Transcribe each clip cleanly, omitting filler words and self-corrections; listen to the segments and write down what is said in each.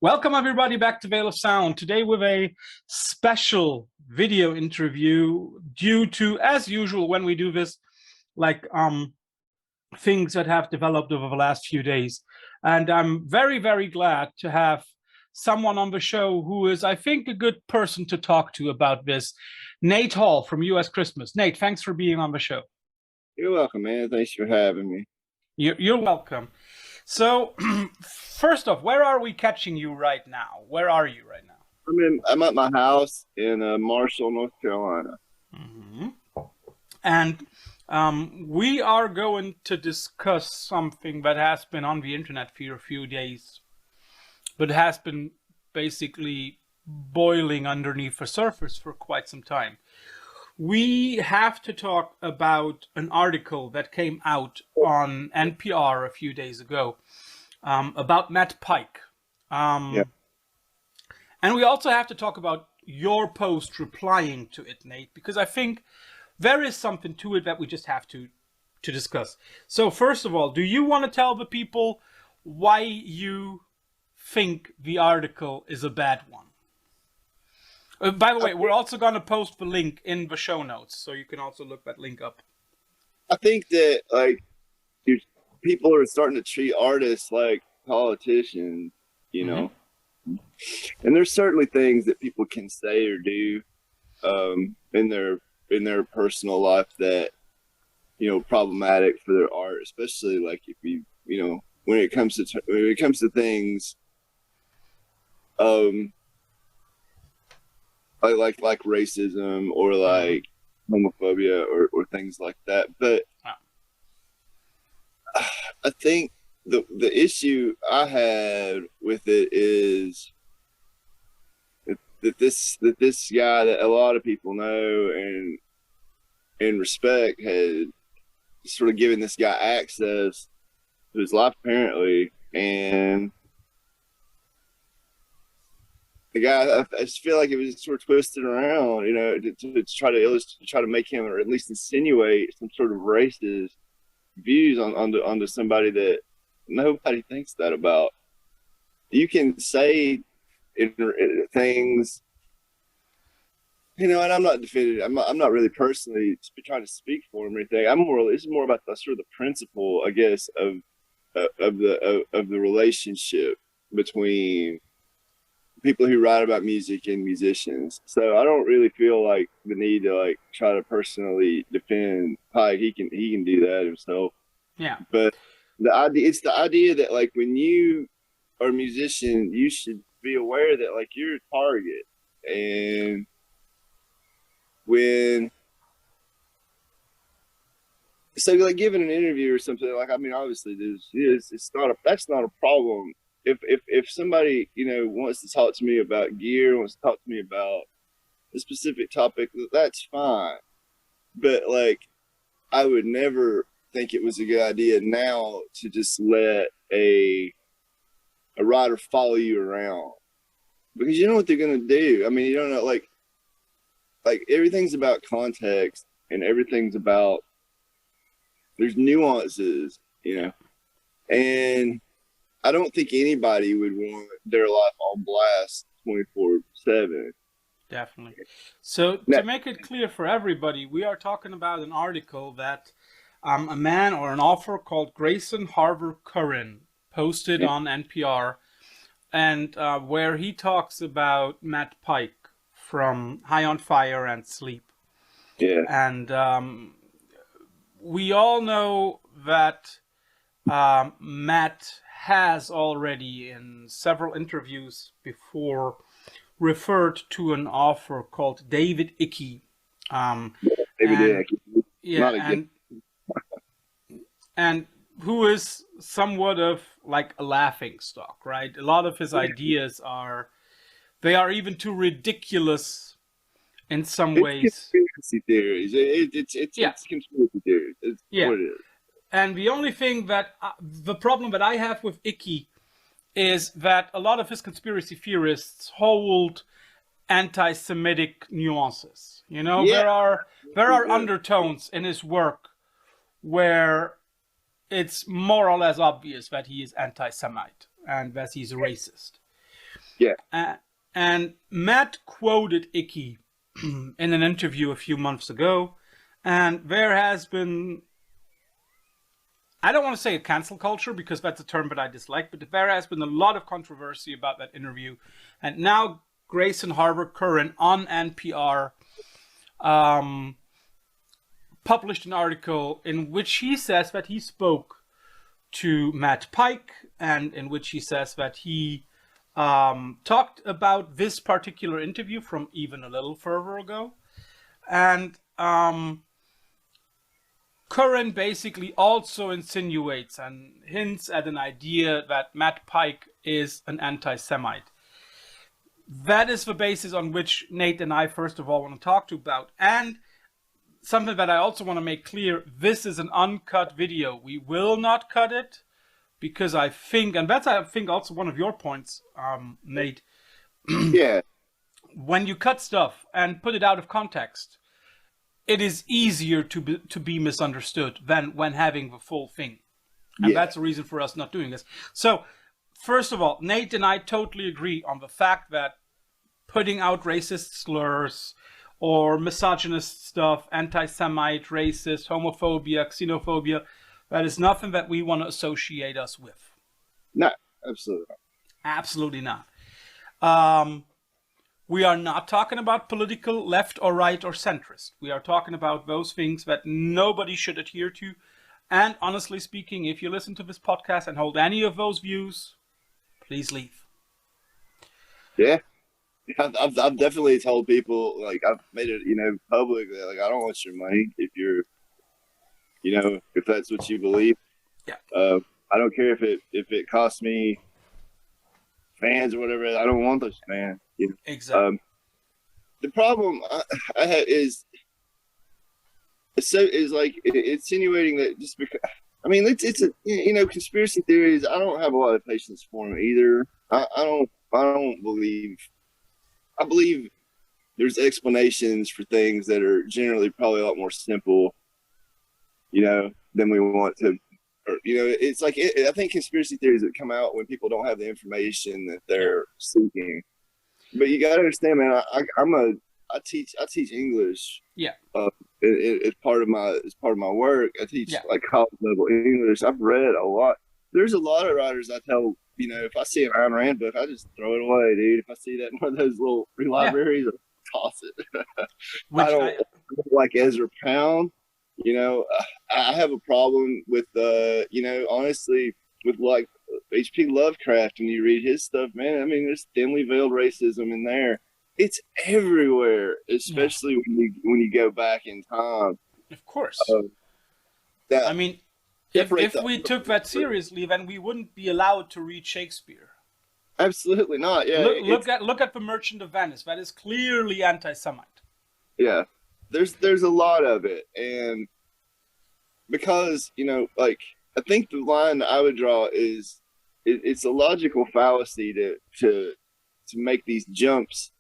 Welcome everybody back to Veil of Sound. Today with a special video interview due to, as usual, when we do this, like things that have developed over the last few days. And I'm very, very glad to have someone on the show who is, I think, a good person to talk to about this. Nate Hall from US Christmas. Nate, thanks for being on the show. You're welcome, man. Thanks for having me. You're welcome. So, first off, where are we catching you right now? Where are you right now? I'm at my house in Marshall, North Carolina. Mm-hmm. And we are going to discuss something that has been on the internet for a few days, but has been basically boiling underneath the surface for quite some time. We have to talk about an article that came out on NPR a few days ago about Matt Pike. Yeah. And we also have to talk about your post replying to it, Nate, because I think there is something to it that we just have to discuss. So first of all, do you want to tell the people why you think the article is a bad one? By the way, we're also going to post the link in the show notes, so you can also look that link up. I think that people are starting to treat artists like politicians, you know. And there's certainly things that people can say or do in their personal life that problematic for their art, especially like if when it comes to things like racism or like homophobia or things like that. But I think the issue I had with it is that this guy that a lot of people know and respect had sort of given this guy access to his life apparently, and the guy, I just feel like it was sort of twisted around, to try to illustrate, try to make him, or at least insinuate some sort of racist views onto somebody that nobody thinks that about. You can say things, and I'm not defending. I'm not really personally trying to speak for him or anything. It's more about the sort of the principle, I guess, of the relationship between people who write about music and musicians. So I don't really feel like the need to try to personally defend Pike. He can do that himself. Yeah. But it's the idea that when you are a musician, you should be aware that you're a target. And giving an interview or something, obviously that's not a problem. If somebody wants to talk to me about gear, wants to talk to me about a specific topic, that's fine. But I would never think it was a good idea now to just let a writer follow you around, because you know what they're gonna do. You don't know, like everything's about context, and everything's about, there's nuances, and I don't think anybody would want their life on blast 24/7. Definitely. So to make it clear for everybody, we are talking about an article that a man or an author called Grayson Harver Curran posted on NPR, and where he talks about Matt Pike from High on Fire and Sleep. Yeah. And we all know that Matt has already in several interviews before referred to an author called David Icke. And who is somewhat of like a laughing stock, right? A lot of his ideas are even too ridiculous in some ways. Conspiracy theories. It's conspiracy theories. It's what it is. And the only thing that, the problem that I have with Icke is that a lot of his conspiracy theorists hold anti-Semitic nuances. There are undertones in his work where it's more or less obvious that he is anti-Semite and that he's a racist. Yeah. And Matt quoted Icky in an interview a few months ago, and there has been, I don't want to say a cancel culture because that's a term that I dislike, but there has been a lot of controversy about that interview. And now Grayson Harbor Curran on NPR published an article in which he says that he spoke to Matt Pike, and in which he says that he talked about this particular interview from even a little further ago. And Curran basically also insinuates and hints at an idea that Matt Pike is an anti-Semite. That is the basis on which Nate and I first of all want to talk to about. And something that I also want to make clear, this is an uncut video. We will not cut it because I think, and that's I think also one of your points, Nate. Yeah. When you cut stuff and put it out of context, it is easier to be misunderstood than when having the full thing. And that's the reason for us not doing this. So, first of all, Nate and I totally agree on the fact that putting out racist slurs or misogynist stuff, anti-Semite, racist, homophobia, xenophobia, that is nothing that we want to associate us with. No, absolutely not. Absolutely not. We are not talking about political left or right or centrist. We are talking about those things that nobody should adhere to. And honestly speaking, if you listen to this podcast and hold any of those views, please leave. Yeah. I've definitely told people, like, I've made it, publicly, like, I don't want your money if you're, if that's what you believe. Yeah. I don't care if it costs me fans or whatever. I don't want those fans. Exactly. The problem I have is like insinuating that just because, I mean, it's a, conspiracy theories. I don't have a lot of patience for them either. I don't believe. I believe there's explanations for things that are generally probably a lot more simple, than we want to. Or, it's like I think conspiracy theories that come out when people don't have the information that they're seeking. But you got to understand, man. I teach English. Yeah. It's part of my work. I teach like college level English. I've read a lot. There's a lot of writers I tell, if I see an Ayn Rand book, I just throw it away, dude. If I see that in one of those little free libraries, I toss it. I don't like Ezra Pound. I have a problem with, honestly, with like H.P. Lovecraft. When you read his stuff, man, I mean, there's thinly veiled racism in there. It's everywhere, especially when you go back in time. Of course. I mean, if we took that seriously, then we wouldn't be allowed to read Shakespeare. Absolutely not. Yeah. Look at The Merchant of Venice. That is clearly anti-Semite. Yeah. There's a lot of it, and because like, I think the line I would draw is it's a logical fallacy to make these jumps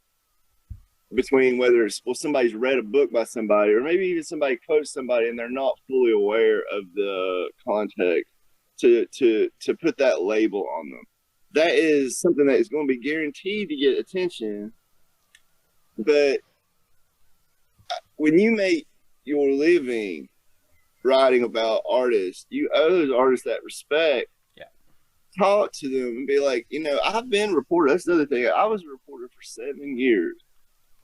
between whether somebody's read a book by somebody, or maybe even somebody quotes somebody and they're not fully aware of the context, to put that label on them. That is something that is going to be guaranteed to get attention, but when you make your living writing about artists, you owe those artists that respect. Yeah. Talk to them and be like, I've been a reporter. That's the other thing. I was a reporter for 7 years,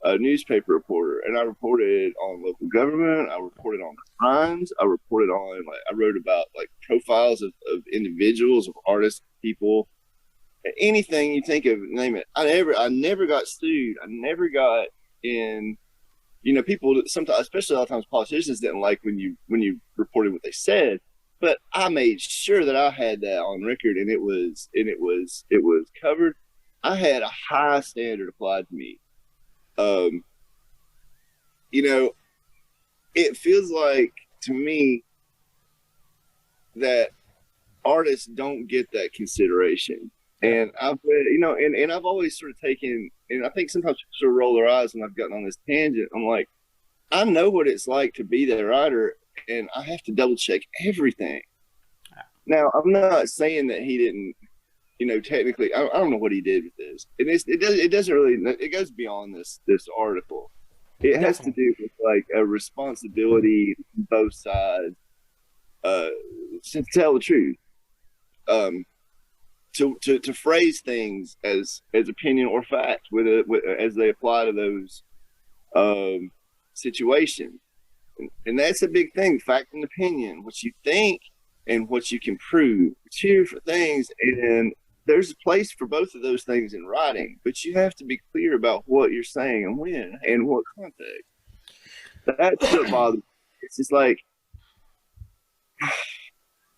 a newspaper reporter, and I reported on local government. I reported on crimes. I reported on, I wrote about profiles of individuals, of artists, people, anything you think of, name it. I never got sued. I never got in. People sometimes, especially a lot of times, politicians didn't like when you reported what they said. But I made sure that I had that on record, and it was covered. I had a high standard applied to me. It feels like to me that artists don't get that consideration. And I've and I've always sort of taken, and I think sometimes people sort of roll their eyes when I've gotten on this tangent. I'm like, I know what it's like to be that writer, and I have to double check everything. Now, I'm not saying that he didn't technically, I don't know what he did with this. It doesn't really, it goes beyond this article. It has to Definitely. do with like a responsibility on both sides, uh, to tell the truth. Um, to phrase things as opinion or fact as they apply to those um, situations. And that's a big thing, fact and opinion, what you think and what you can prove. Two for things, and there's a place for both of those things in writing, but you have to be clear about what you're saying and when and what context. That's what bothers me. It's just like,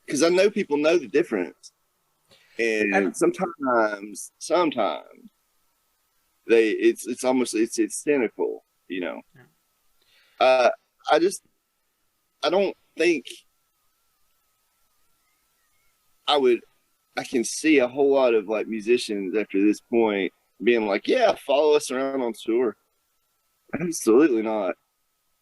because I know people know the difference, And and sometimes it's almost it's cynical, you know. Uh, I just I don't think I would I can see a whole lot of like musicians after this point being like, yeah, follow us around on tour. Absolutely not.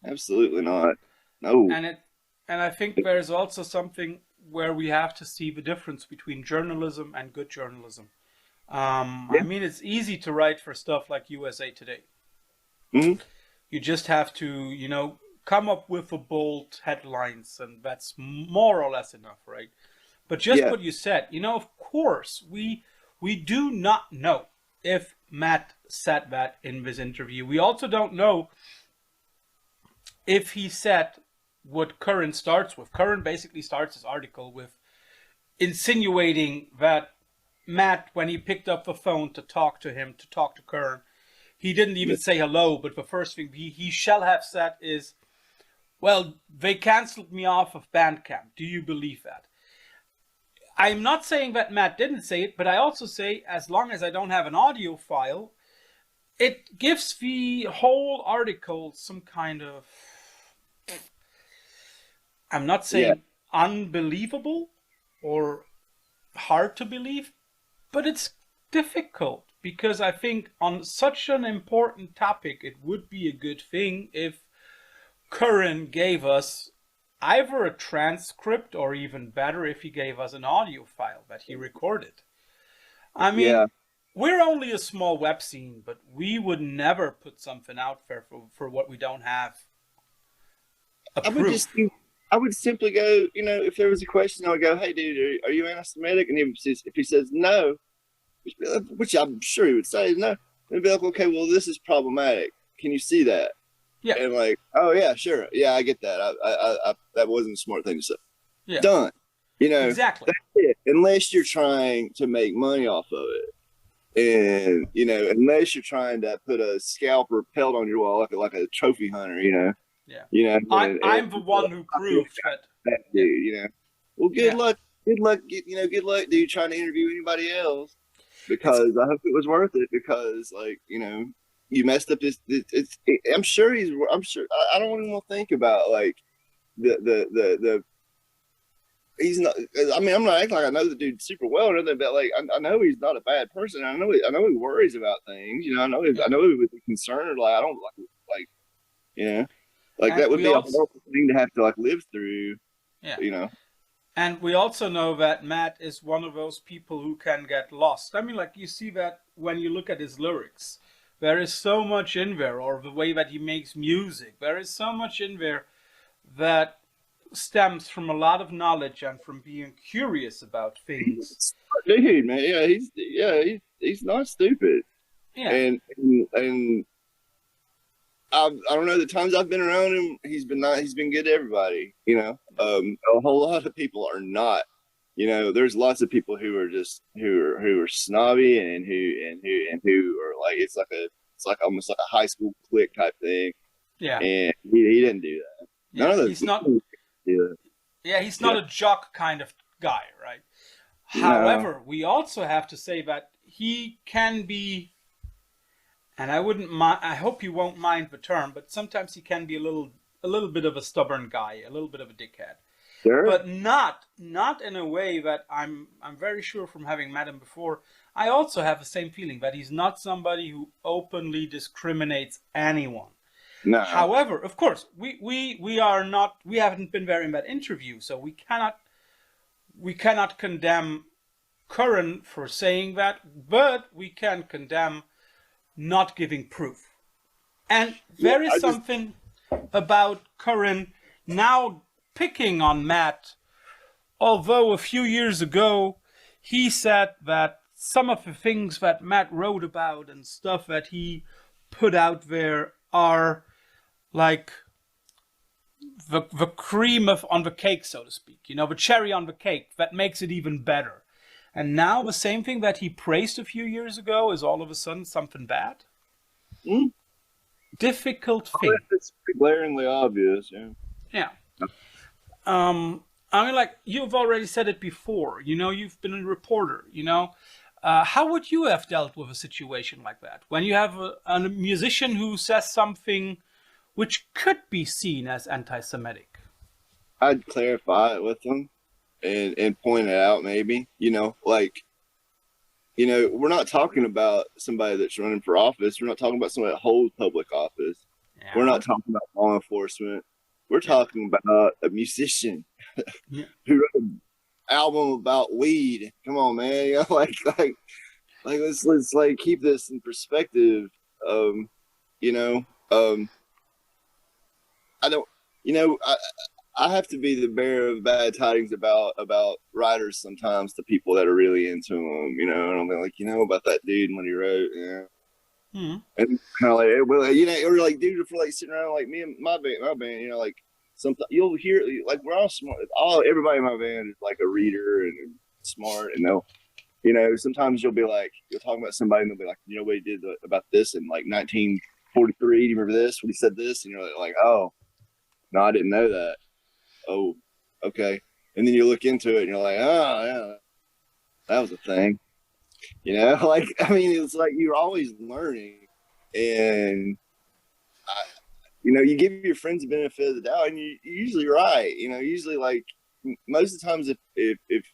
Absolutely not. No. and it and I think there's also something where we have to see the difference between journalism and good journalism. I Yeah. mean, it's easy to write for stuff like USA Today. Mm-hmm. You just have to, come up with the bold headlines, and that's more or less enough, right? But just Yeah. what you said, of course, we do not know if Matt said that in this interview. We also don't know if he said what Curran starts with. Curran basically starts his article with insinuating that Matt, when he picked up the phone to talk to him, to talk to Curran, he didn't even say hello, but the first thing he shall have said is, well, they canceled me off of Bandcamp. Do you believe that? I'm not saying that Matt didn't say it, but I also say, as long as I don't have an audio file, it gives the whole article some kind of, I'm not Yeah. saying unbelievable or hard to believe, but it's difficult because I think on such an important topic, it would be a good thing if Curran gave us either a transcript or even better if he gave us an audio file that he recorded. I mean, Yeah. we're only a small web scene, but we would never put something out there for what we don't have a I would just proof. I would simply go, if there was a question, I would go, hey, dude, are you anti-Semitic? And if he says no, which I'm sure he would say no, and be like, okay, well, this is problematic. Can you see that? Yeah, And like, oh yeah, sure, yeah, I get that. That wasn't a smart thing to say. yeah, Done. exactly. That's it. Unless you're trying to make money off of it, and unless you're trying to put a scalp or pelt on your wall like a trophy hunter, Yeah, and I'm the one who I feel proved that. that Yeah, dude, Well, good yeah. luck. Good luck. Good luck, dude. Trying to interview anybody else It's because I hope it was worth it. Because you messed up this. I'm sure he's. I'm sure. I don't even want to think about like the. He's not. I mean, I'm not acting like I know the dude super well or nothing, but like I know he's not a bad person. I know he worries about things. yeah, I know he would be concerned. Like I don't like like and that would we be a also horrible thing to have to like live through. yeah, You know. and we also know that Matt is one of those people who can get lost. I mean, like you see that when you look at his lyrics, there is so much in there, or the way that he makes music. There is so much in there that stems from a lot of knowledge and from being curious about things. Dude, man, he's not stupid, Yeah, and I don't know the times I've been around him, he's been good to everybody. A whole lot of people are not. There's lots of people who are just who are snobby and who are like it's like almost like a high school clique type thing, yeah, and he didn't do that. None yeah. of those He's not. people do that. Yeah, he's Yeah, not a jock kind of guy, right? no, However, we also have to say that he can be, and I wouldn't mind. I hope you won't mind the term, but sometimes he can be a little bit of a stubborn guy, a little bit of a dickhead, sure, but not in a way that I'm very sure from having met him before. I also have the same feeling that he's not somebody who openly discriminates anyone. no, However, of course, we are not. We haven't been there in that interview, so we cannot condemn Curran for saying that, but we can condemn not giving proof. And Yeah, there is something about Curran now picking on Matt, although a few years ago he said that some of the things that Matt wrote about and stuff that he put out there are like the cream of on the cake, so to speak, you know, the cherry on the cake that makes it even better. And now the same thing that he praised a few years ago is all of a sudden something bad. mm, Difficult thing. it's glaringly obvious. Yeah. Yeah. I mean, like you've already said it before. You know, you've been a reporter. You know, how would you have dealt with a situation like that when you have a musician who says something which could be seen as anti-Semitic? I'd clarify it with them and point it out. Maybe like we're not talking about somebody that's running for office. We're not talking about somebody that holds public office. We're Yeah. not talking about law enforcement. We're talking about a musician Yeah. who wrote an album about weed. Come on, man. Let's like keep this in perspective. You know, I don't. I have to be the bearer of bad tidings about writers sometimes to people that are really into them. And I'm like, about that dude and what he wrote. Yeah. Hmm. And kind of like, well, or like, dude, for like sitting around like me and my band, like sometimes you'll hear like we're all smart. Everybody in my band is like a reader and smart, and sometimes you'll be like, you'll talk about somebody and they'll be like, what he did about this in like 1943. Do you remember this? When he said this, and you're like, oh, no, I didn't know that. Oh, okay. And then you look into it and you're like, oh, yeah, that was a thing. Like, I mean, it's like you're always learning. And, you give your friends the benefit of the doubt, and you're usually right. Usually, like, most of the times, if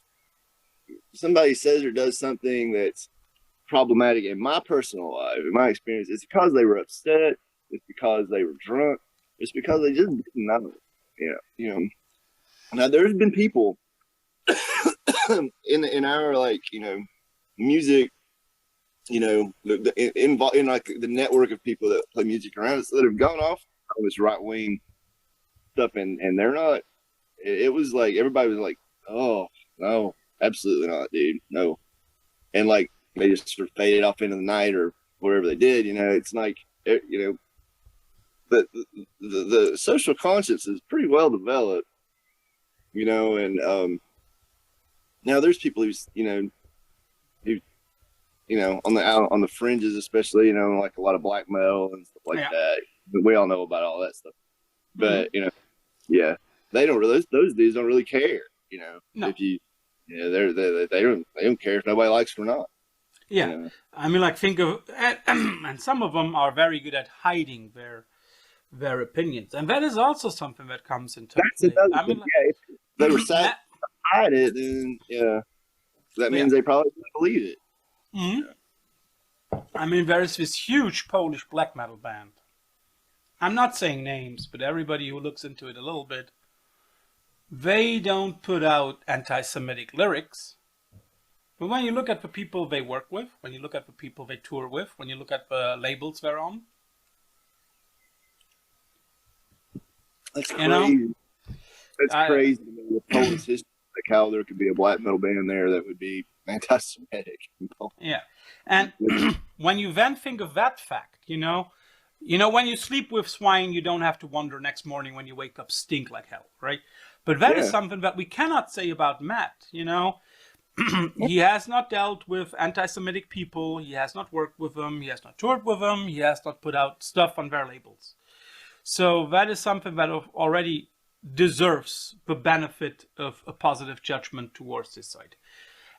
somebody says or does something that's problematic in my personal life, in my experience, it's because they were upset, it's because they were drunk, it's because they just didn't know. Now there's been people in our like music, involved in like the network of people that play music around us that have gone off on this right wing stuff, and they're not. It was like everybody was like, oh no, absolutely not, dude, no, and like they just sort of faded off into the night or whatever they did. It's like but the social conscience is pretty well developed, and now there's people who's who on the fringes, especially like a lot of black metal and stuff like that. We all know about all that stuff, but yeah, they don't really, those dudes don't really care. No. If you they don't care if nobody likes them or not. Yeah. I mean, like think of and some of them are very good at hiding their opinions, and that is also something that comes into play. That's another thing. Like, if they were sad to hide it, then that means they probably didn't believe it. Mm-hmm. I mean, there is this huge Polish black metal band. I'm not saying names, but everybody who looks into it a little bit, they don't put out anti-Semitic lyrics. But when you look at the people they work with, when you look at the people they tour with, when you look at the labels they're on, that's crazy. That's crazy. With Polish history, like how there could be a black metal band there that would be anti-Semitic. Yeah, and when you then think of that fact, when you sleep with swine, you don't have to wonder next morning when you wake up stink like hell, right? But that is something that we cannot say about Matt. He has not dealt with anti-Semitic people. He has not worked with them. He has not toured with them. He has not put out stuff on their labels. So that is something that already deserves the benefit of a positive judgment towards this side.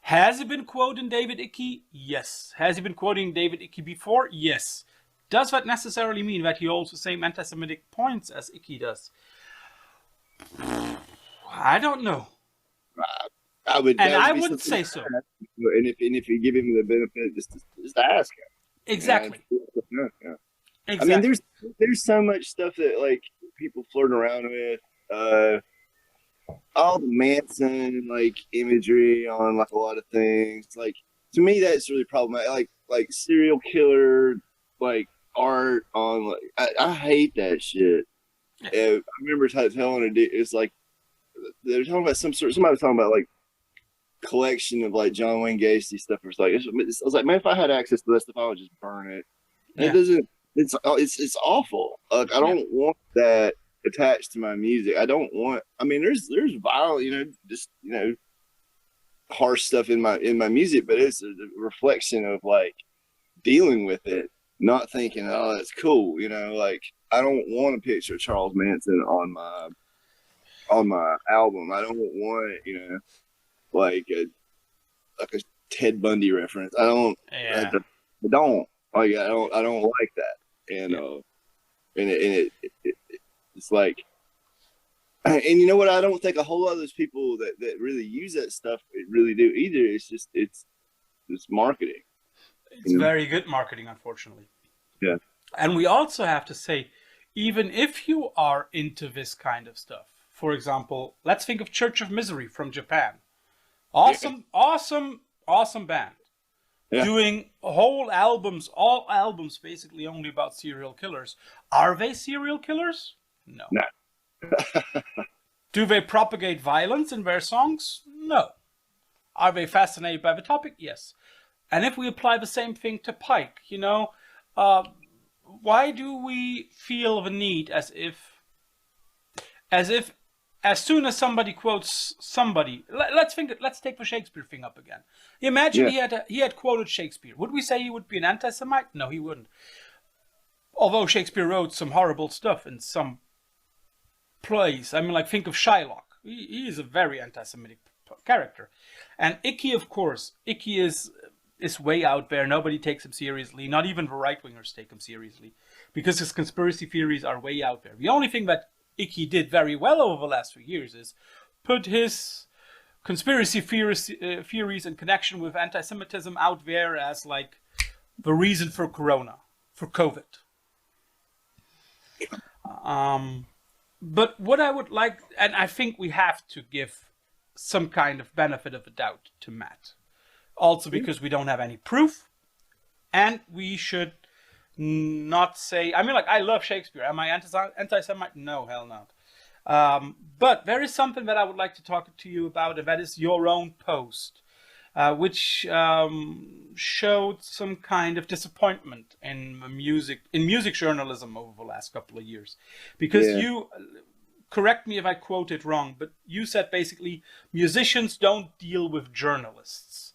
Has he been quoting David Icke? Yes. Has he been quoting David Icke before? Yes. Does that necessarily mean that he holds the same anti-Semitic points as Icke does? I don't know. I would say so. And if you give him the benefit, just ask him. Exactly. Yeah. Exactly. I mean, there's so much stuff that like people flirt around with. all the Manson like imagery on like a lot of things. Like to me, that's really problematic. Like serial killer like art on like I hate that shit. Yeah. And I remember telling it, it's like they were talking about somebody was talking about like collection of like John Wayne Gacy stuff. It was like I was like, man, if I had access to that stuff, I would just burn it. And it Yeah. doesn't. It's awful. Like I Yeah. don't want that attached to my music. I don't want. I mean, there's violent, just harsh stuff in my music, but it's a reflection of like dealing with it, not thinking, oh, that's cool. Like I don't want a picture of Charles Manson on my album. I don't want like a Ted Bundy reference. I, Yeah. I don't I don't like that. And Yeah. it's like, and you know what? I don't think a whole lot of those people that really use that stuff really do either. It's marketing, It's you know? very good marketing, unfortunately. Yeah. And we also have to say, even if you are into this kind of stuff, for example, let's think of Church of Misery from Japan. Yeah. Awesome, awesome, awesome band. Yeah. Doing whole albums, all albums basically only about serial killers. Are they serial killers? No. No. Do they propagate violence in their songs? No. Are they fascinated by the topic? Yes. And if we apply the same thing to Pike, uh, why do we feel the need as if as soon as somebody quotes somebody, let's take the Shakespeare thing up again. Imagine Yeah. he had quoted Shakespeare. Would we say he would be an anti-Semite? No, he wouldn't. Although Shakespeare wrote some horrible stuff in some plays. I mean, like think of Shylock. He is a very anti-Semitic character, and Icky, of course, Icky is way out there. Nobody takes him seriously. Not even the right wingers take him seriously, because his conspiracy theories are way out there. The only thing that Icky did very well over the last few years is put his conspiracy theories in connection with anti-Semitism out there as like the reason for Corona, for COVID. But what I would like, and I think we have to give some kind of benefit of the doubt to Matt, also because we don't have any proof, and we should not say. I mean, like I love Shakespeare. Am I anti-Semite? No, hell not. But there is something that I would like to talk to you about, and that is your own post, which showed some kind of disappointment in music journalism over the last couple of years, because Yeah. you correct me if I quote it wrong, but you said basically musicians don't deal with journalists;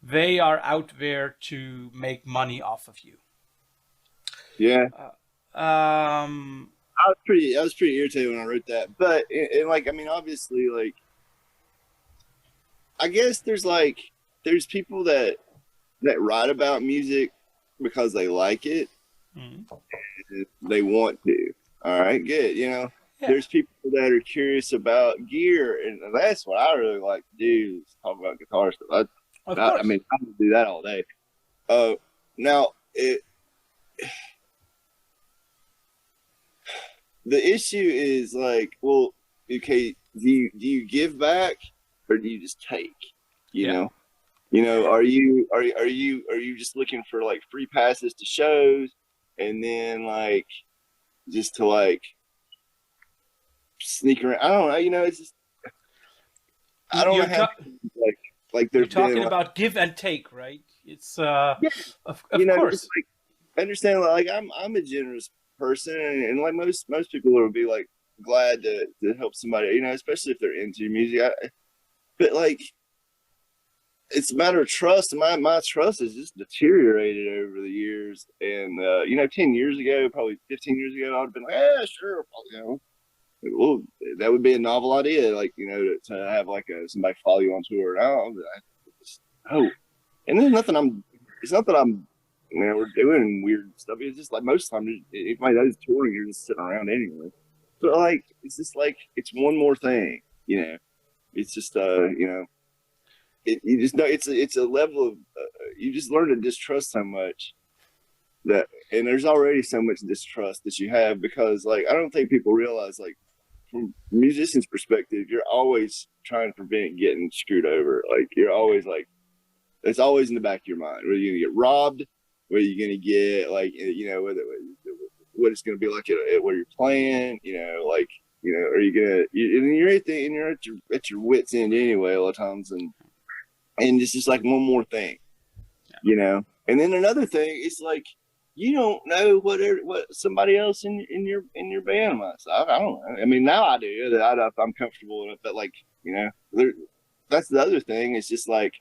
they are out there to make money off of you. Yeah. Um, I was pretty irritated when I wrote that. But like, I mean, obviously, like, I guess there's people that write about music because they like it. mm, They want to. All right, good. yeah, There's people that are curious about gear, and that's what I really like to do is talk about guitar stuff. of I course. mean, I can do that all day. Now the issue is like, well, okay, do you give back or do you just take? You Yeah, know, are you just looking for like free passes to shows, and then like just to like sneak around? I don't know. It's just I don't know you're how ta- like you're there's been talking like, about give and take, right? It's yeah, of it's course. like I understand like I'm a generous person, and like most people will be like glad to help somebody, especially if they're into music. But like it's a matter of trust, and my trust has just deteriorated over the years. And 10 years ago, probably 15 years ago, I would have been like, yeah, sure, well, that would be a novel idea, like to have like somebody follow you on tour. Oh, and there's nothing it's not that we're doing weird stuff. It's just like most of the time, if my dad's touring, you're just sitting around anyway. But like, it's just like it's one more thing. It's just you just know it's a level of you just learn to distrust so much and there's already so much distrust that you have because like I don't think people realize like from a musician's perspective, you're always trying to prevent getting screwed over. Like you're always like, it's always in the back of your mind. Whether you're gonna get robbed, whether you're gonna get like, whether what it's gonna be like at where you're playing, like, are you gonna? And you're at your wits end anyway a lot of times, and it's just like one more thing, And then another thing, it's like you don't know what somebody else in your band might say. I don't know. I mean, now I do. That I'm comfortable with it, but like that's the other thing. It's just like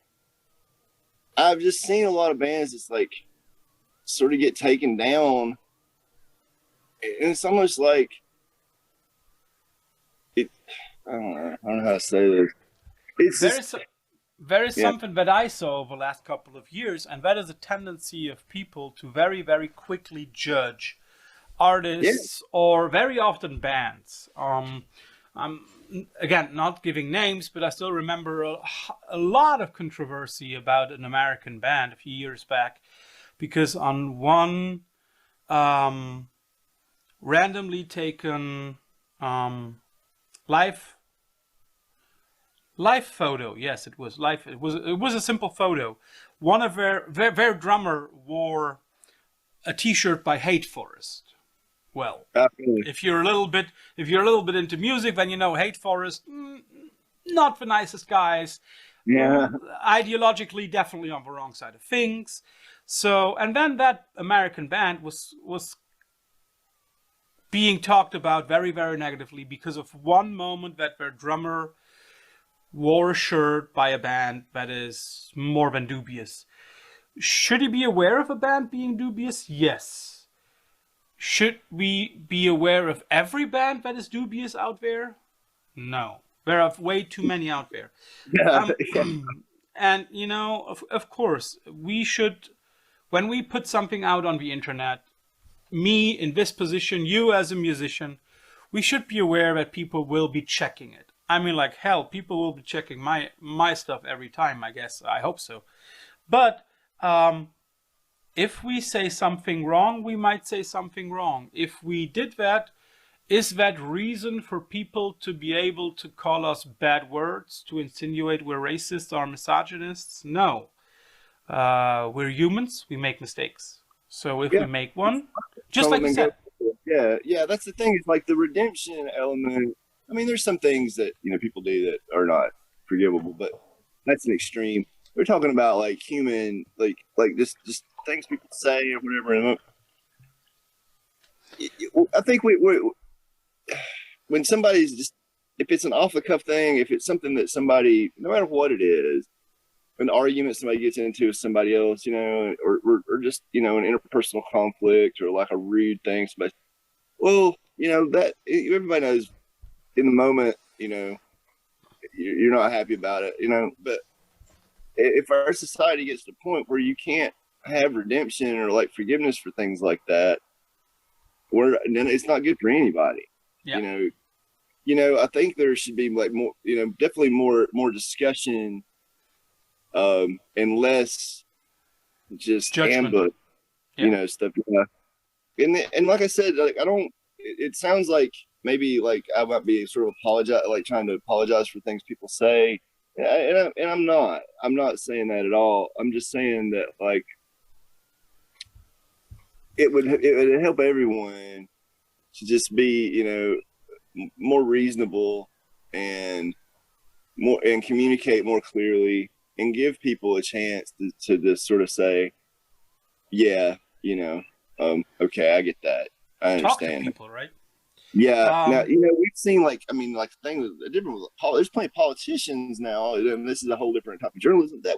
I've just seen a lot of bands. It's like sort of get taken down, and it's almost like it. I don't know. I don't know how to say this. It's there is something that I saw over the last couple of years, and that is a tendency of people to very, very quickly judge artists or very often bands. I'm again not giving names, but I still remember a lot of controversy about an American band a few years back, because on one randomly taken live photo. Yes, it was live. It was a simple photo. One of their drummer wore a T-shirt by Hate Forest. Well, if you're a little bit into music, then you know Hate Forest, not the nicest guys. Yeah. Ideologically, definitely on the wrong side of things. So, and then that American band was being talked about very, very negatively because of one moment that their drummer wore a shirt by a band that is more than dubious. Should he be aware of a band being dubious? Yes. Should we be aware of every band that is dubious out there? No. There are way too many out there. And, of course, we should, when we put something out on the internet, me in this position, you as a musician, we should be aware that people will be checking it. I mean, like, hell, people will be checking my stuff every time, I guess. I hope so. But if we say something wrong, we might say something wrong. If we did that, is that reason for people to be able to call us bad words, to insinuate we're racists or misogynists? No. We're humans. We make mistakes. So if we make one, just like you said. Yeah, that's the thing. It's like the redemption element. I mean, there's some things that people do that are not forgivable, but that's an extreme. We're talking about like human, like just things people say or whatever. I think when somebody's just, if it's an off the cuff thing, if it's something that somebody, no matter what it is, an argument somebody gets into with somebody else, or just an interpersonal conflict or like a rude thing, somebody, that everybody knows. In the moment, you're not happy about it, but if our society gets to the point where you can't have redemption or like forgiveness for things like that, then it's not good for anybody. I think there should be like more, definitely more discussion, and less just judgment. Ambush, stuff. And like I said, like it sounds like maybe like I might be sort of trying to apologize for things people say, and I'm not saying that at all. I'm just saying that like it would help everyone to just be more reasonable and communicate more clearly and give people a chance to just sort of say, okay, I get that, I understand. Talk to people, right? Yeah. Now, we've seen the thing with there's plenty of politicians now, and this is a whole different type of journalism that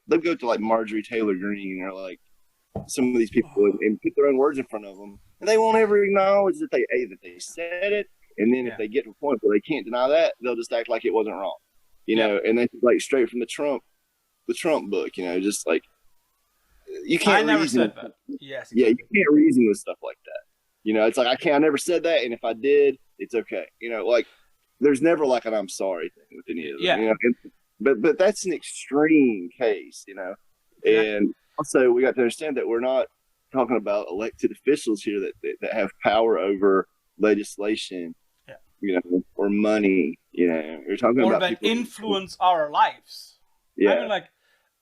they'll go to like Marjorie Taylor Greene or like some of these people and put their own words in front of them, and they won't ever acknowledge that they said it. And then if they get to a point where they can't deny that, they'll just act like it wasn't wrong, and that's like straight from the Trump book, just like you can't. I never said that. Yes. Exactly. Yeah, you can't reason with stuff like that. It's like I never said that, and if I did, it's okay. Like there's never like an I'm sorry thing with any of them. Yeah. But that's an extreme case, And also we got to understand that we're not talking about elected officials here that have power over legislation. Yeah. or money. You're talking or about that people. influence our lives. I mean, Yeah, like,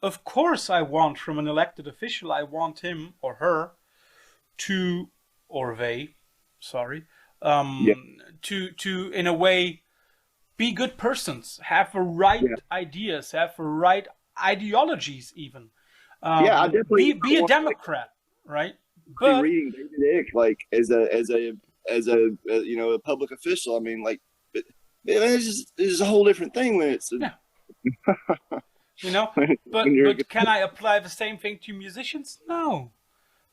of course, I want from an elected official, I want him or her to, or they, sorry, yeah, to in a way be good persons, have the right yeah, ideas, have the right ideologies, even. yeah. I definitely Be a want like Democrat, right? be But reading David Icke like as a a public official. I mean, like, but it's just a whole different thing when it's yeah, you know, when you're a but can I apply the same thing to musicians? No,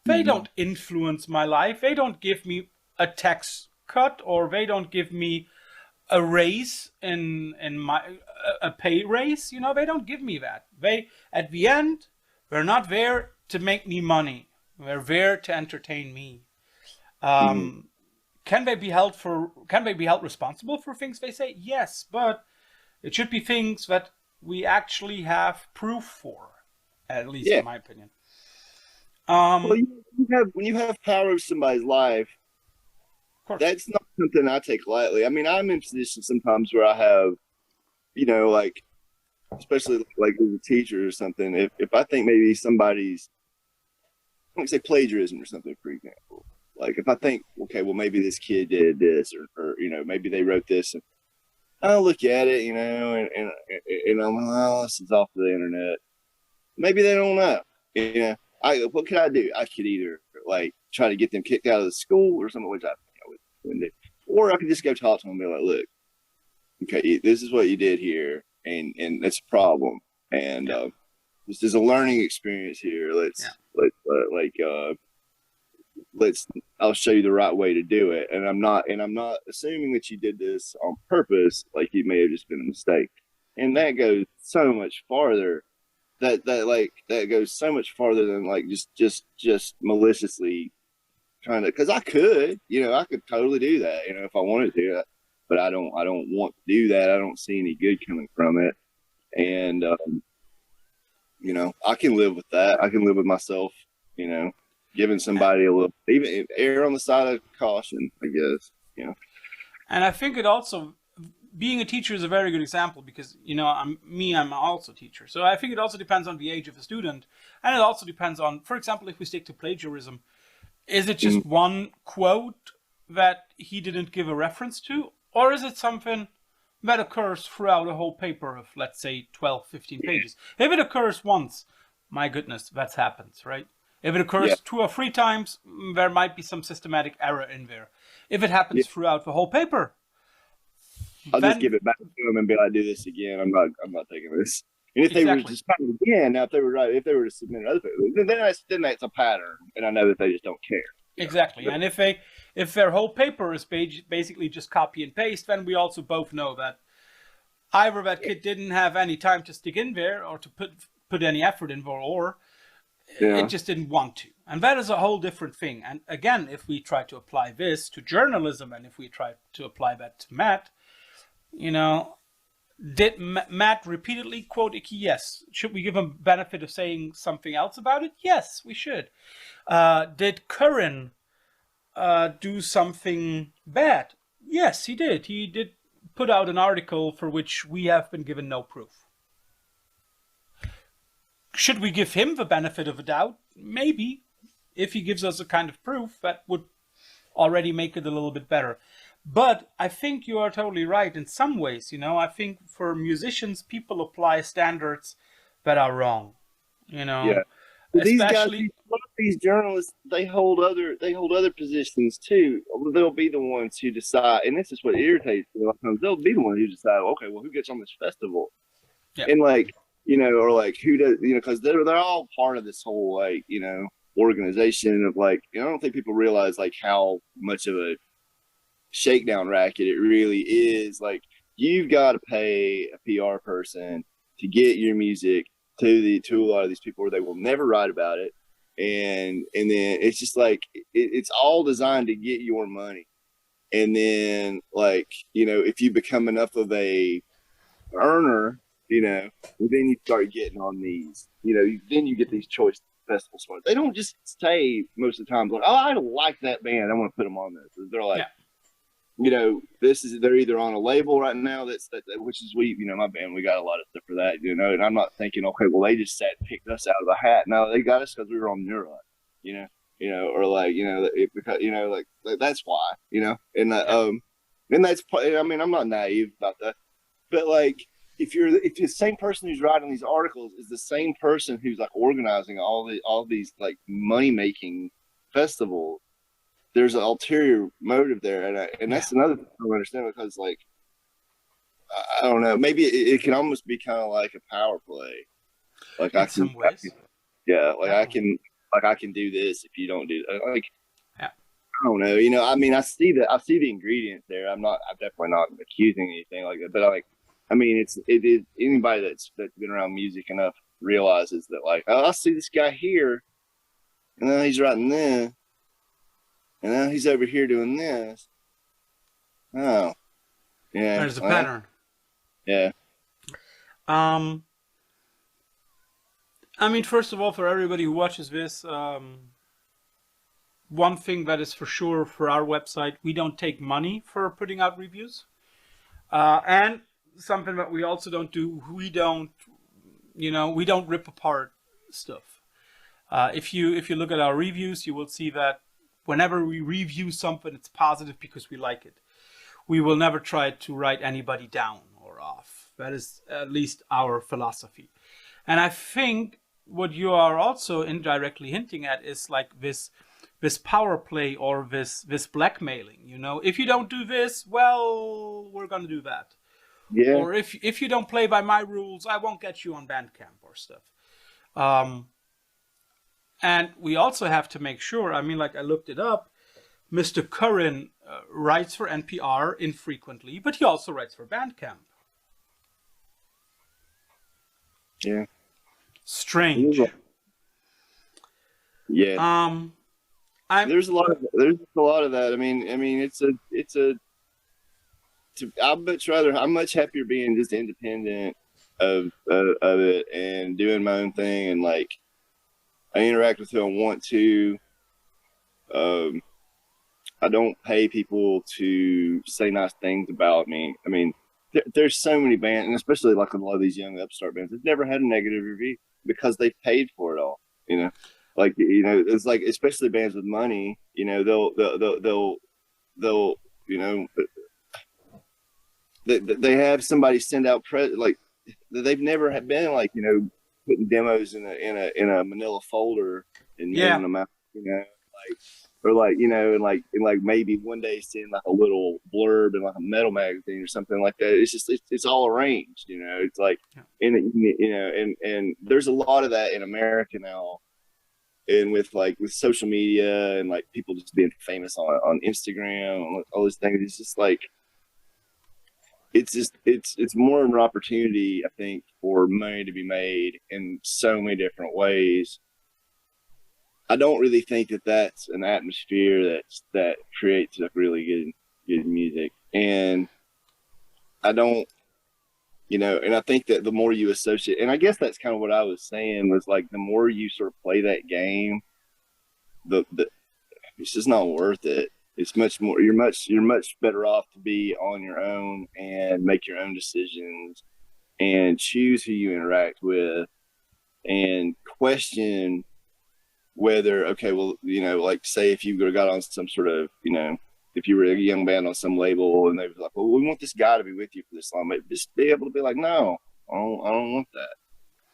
they Mhm. don't influence my life. They don't give me a tax cut, or they don't give me a raise in my a pay raise. They don't give me that. They at the end, they're not there to make me money. They're there to entertain me. Mhm. Um, can they be held responsible for things they say? Yes, but it should be things that we actually have proof for, at least Yeah. in my opinion. Well, Um, you have when you have power of somebody's life, of course. that's not something I take lightly. I mean, I'm in positions sometimes where I have, like especially like as a teacher or something. If I think maybe somebody's, let say plagiarism or something, for example. Like if I think, okay, well maybe this kid did this, or maybe they wrote this, and I'll look at it, and I'm like, oh, this is off the internet. Maybe they don't know. I what could I do? I could either like try to get them kicked out of the school or something, which I wouldn't do, or I could just go talk to them and be like, look, okay, this is what you did here, and that's a problem, and Yeah, this is a learning experience here. yeah. Let's I'll show you the right way to do it, and I'm not assuming that you did this on purpose. Like it may have just been a mistake, and that goes so much farther. That goes so much farther than like just maliciously trying to. Because I could totally do that, if I wanted to, but I don't want to do that. I don't see any good coming from it, and I can live with that. I can live with myself, you know, giving somebody a little, even err on the side of caution, I guess. And I think it also, being a teacher is a very good example because I'm also a teacher, so I think it also depends on the age of a student, and it also depends on, for example, if we stick to plagiarism, is it Mhm. just one quote that he didn't give a reference to, or is it something that occurs throughout a whole paper of, let's say, 12, 15 Yeah, pages? If it occurs once, my goodness, that happens, right? If it yeah, occurs 2 or 3 times, there might be some systematic error in there. If it yeah. happens throughout the whole paper, I'll just then give it back to them and be like, do this again. I'm not taking this. And if they were exactly. to start again, now if they were to submit other people, then that's a pattern, and I know that they just don't care. Exactly. And if their whole paper is basically just copy and paste, then we also both know that either that kid didn't have any time to stick in there or to put any effort in there, or it Yeah, just didn't want to. And that is a whole different thing. And again, if we try to apply this to journalism, and if we try to apply that to Matt, you know, did Matt repeatedly quote Icky? Yes. Should we give him benefit of saying something else about it? Yes, we should. Did Curran do something bad? Yes, he did. He did put out an article for which we have been given no proof. Should we give him the benefit of a doubt? Maybe. If he gives us a kind of proof, that would already make it a little bit better. But I think you are totally right in some ways. I think for musicians, people apply standards that are wrong. You yeah. know, But these guys, especially, a lot of these journalists, they hold other positions too. They'll be the ones who decide, and this is what irritates me. A lot of times, they'll be the ones who decide, okay, well, who gets on this festival, yeah, and like, or like who does, because they're all part of this whole like, organization of like, I don't think people realize like how much of a shakedown racket it really is. Like, you've got to pay a PR person to get your music to a lot of these people, where they will never write about it, and then it's just like it's all designed to get your money. And then like, if you become enough of a earner, then you start getting on these, then you get these choice festival spots. They don't just say most of the time like, oh, I don't like that band, I want to put them on this. They're like, yeah, you know, they're either on a label right now which is my band, we got a lot of stuff for that, and I'm not thinking, okay, well, they just sat and picked us out of the hat. No, they got us because we were on Neuron, you know, or like, because, like that's why, Yeah. and that's, I mean, I'm not naive about that, but like, if the same person who's writing these articles is the same person who's like organizing all these like money making festivals, there's an ulterior motive there, and Yeah. that's another thing I don't understand, because like, I don't know, maybe it can almost be kind of like a power play. Like In some ways, yeah, definitely. like I can do this if you don't do that. Like, Yeah. I don't know, I mean, I see the ingredients there. I'm definitely not accusing anything like that, but like, I mean, it is anybody that's been around music enough realizes that, like, oh, I see this guy here, and then he's writing this, and now he's over here doing this. Oh, yeah, There's a well, pattern. yeah. Um, I mean, first of all, for everybody who watches this, one thing that is for sure for our website, we don't take money for putting out reviews. And something that we also don't do, we don't rip apart stuff. If you look at our reviews, you will see that whenever we review something, it's positive because we like it. We will never try to write anybody down or off. That is at least our philosophy. And I think what you are also indirectly hinting at is like this power play or this blackmailing. If you don't do this, well, we're gonna do that. Yeah, Or if you don't play by my rules, I won't get you on Bandcamp or stuff. Um, and we also have to make sure. I mean, like I looked it up. Mr. Curran writes for NPR infrequently, but he also writes for Bandcamp. yeah. Strange. Yeah. Um, I'm There's a lot of that. I mean, I'm much happier being just independent of it and doing my own thing, and like, I interact with who I want to. Um, I don't pay people to say nice things about me. I mean, there's so many bands, and especially like a lot of these young upstart bands, that never had a negative review because they've paid for it all. Like, it's like, especially bands with money. They'll you know they have somebody send out like, they've never been like, putting demos in a manila folder and mailing Yeah, them out, like, or like, and like maybe one day seeing like a little blurb in like a metal magazine or something like that. It's just it's all arranged. It's like, yeah. and there's a lot of that in America now, and with social media and like people just being famous on Instagram and all these things. It's just like, it's more of an opportunity, I think, for money to be made in so many different ways. I don't really think that that's an atmosphere that creates like really good music, and I don't, and I think that the more you associate, and I guess that's kind of what I was saying, was like, the more you sort of play that game, the it's just not worth it. It's much more. You're much better off to be on your own and make your own decisions and choose who you interact with and question whether, okay, well, like, say if you got on some sort of, if you were a young band on some label and they were like, well, we want this guy to be with you for this long, but just be able to be like, no, I don't want that.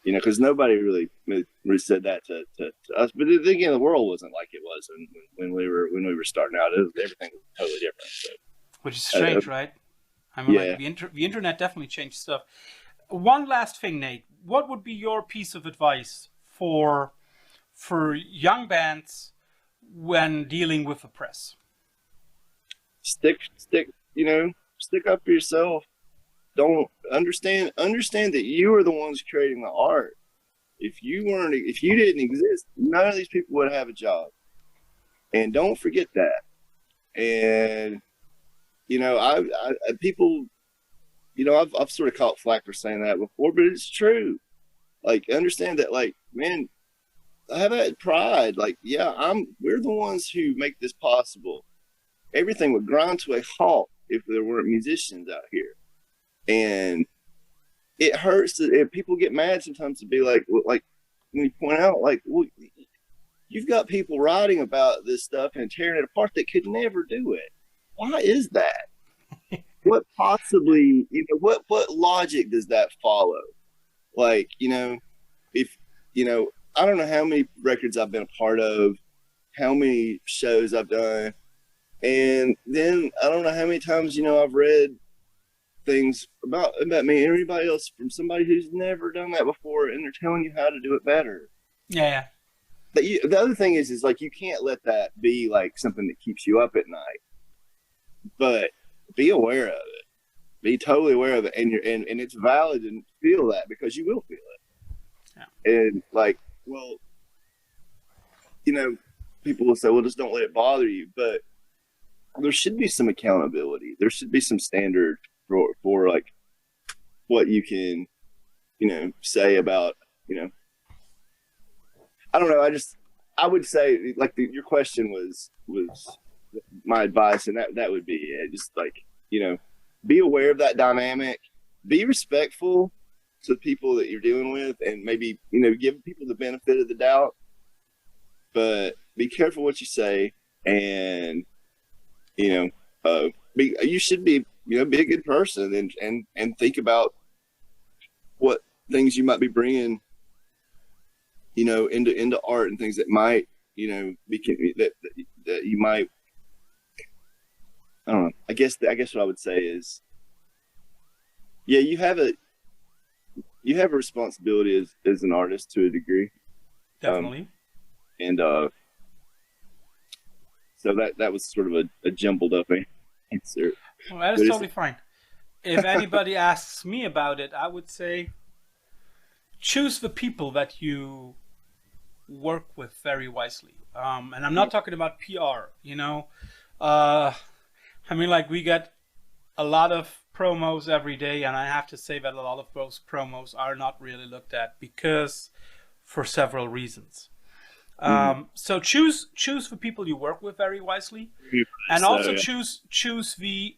Because nobody really said that to us. But then again, the world wasn't like it was when we were starting out. Everything was totally different. So, Which is strange, right? I mean, like yeah, the internet definitely changed stuff. One last thing, Nate. What would be your piece of advice for young bands when dealing with the press? stick. Stick up for yourself. Don't understand that you are the ones creating the art. If you didn't exist, none of these people would have a job. And don't forget that. And people, I've sort of caught flack for saying that before, but it's true. Like, understand that, like, man, I have that pride. Like, yeah, we're the ones who make this possible. Everything would grind to a halt if there weren't musicians out here. And it hurts if people get mad sometimes to be like when you point out, like, well, you've got people writing about this stuff and tearing it apart that could never do it. Why is that? What possibly, what logic does that follow? Like, if, I don't know how many records I've been a part of, how many shows I've done. And then I don't know how many times, I've read things about me and anybody else from somebody who's never done that before, and they're telling you how to do it better. Yeah. But the other thing is like, you can't let that be like something that keeps you up at night. But be aware of it. Be totally aware of it, and it's valid to feel that, because you will feel it. Yeah. And like, well, people will say, well, just don't let it bother you. But there should be some accountability. There should be some standard for like what you can, say about, I don't know. I would say, like, your question was my advice, and that would be it. Just like, be aware of that dynamic, be respectful to the people that you're dealing with, and maybe, give people the benefit of the doubt, but be careful what you say. And, you should be, be a good person, and think about what things you might be bringing, into art, and things that might, that you might, I don't know. I guess what I would say is, yeah, you have a responsibility as an artist to a degree. Definitely. And so that was sort of a jumbled up answer. Well, that is totally fine. If anybody asks me about it, I would say choose the people that you work with very wisely. And I'm not talking about PR, I mean, like, we get a lot of promos every day, and I have to say that a lot of those promos are not really looked at, because for several reasons. So choose the people you work with very wisely, and also choose the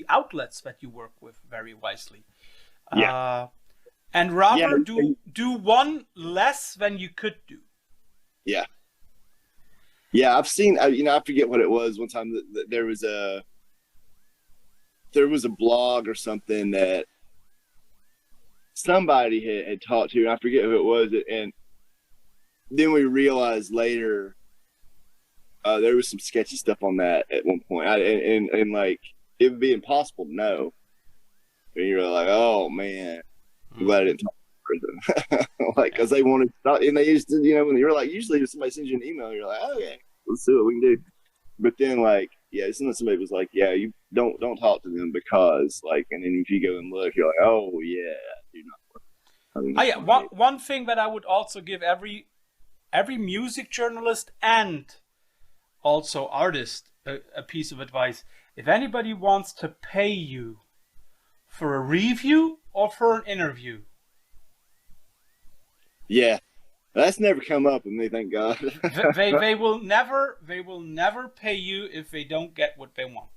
outlets that you work with very wisely. Yeah. And rather do one less than you could do. Yeah. Yeah, I've seen, I forget what it was. One time that there was a blog or something that somebody had talked to, and I forget who it was. And then we realized later there was some sketchy stuff on that at one point. And like, it would be impossible to know. And you're like, oh man, I'm glad I didn't talk to the person. Like, because they wanted to stop, and they used to, when you're like, usually if somebody sends you an email, you're like, oh, okay, let's see what we can do. But then, like, yeah, somebody was like, yeah, you don't talk to them, because, like, and then if you go and look, you're like, oh yeah, you're not. Yeah, one thing that I would also give every music journalist and also artist a piece of advice: if anybody wants to pay you for a review or for an interview. Yeah, that's never come up with me, thank God. they will never pay you if they don't get what they want.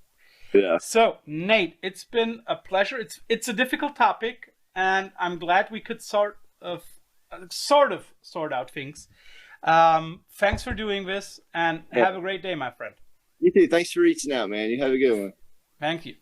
Yeah. So, Nate, it's been a pleasure. It's a difficult topic, and I'm glad we could sort out things. Thanks for doing this, and have a great day, my friend. You too. Thanks for reaching out, man. You have a good one. Thank you.